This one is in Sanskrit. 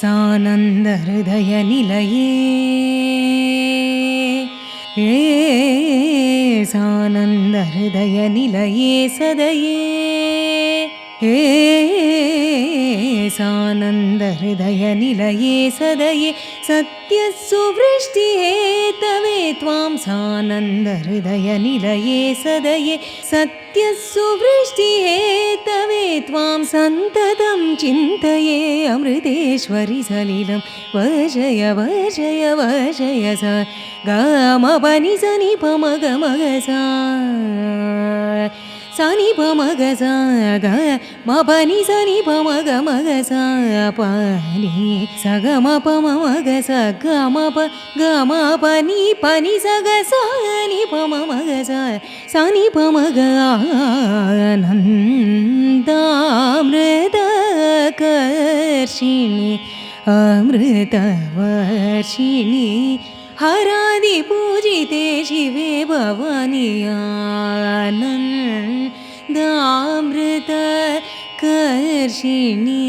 सानन्दहृदयनिलये सानन्दहृदयनिलये सदये सानन्दहृदयनिलये सदये सत्यसुवृष्टिहेतवे त्वां सानन्दहृदयनिलये सदये सत्यसुवृष्टिहेतवे त्वां सन्ततं चिन्तये अमृतेश्वरि सलिलं वर्षय वर्षय वर्षय स गमपनि सनि पमगमग सनि पमग स ग मपनि सनि पमग मग स पनि स ग म प मग स ग म प ग म पनि पनि स ग स नि प मग स सनि पमग आनन्दामृतकर्षिणि अमृतवर्षिणि हरादिपूजिते शिवे भवानि आनन्दामृतकर्षिणि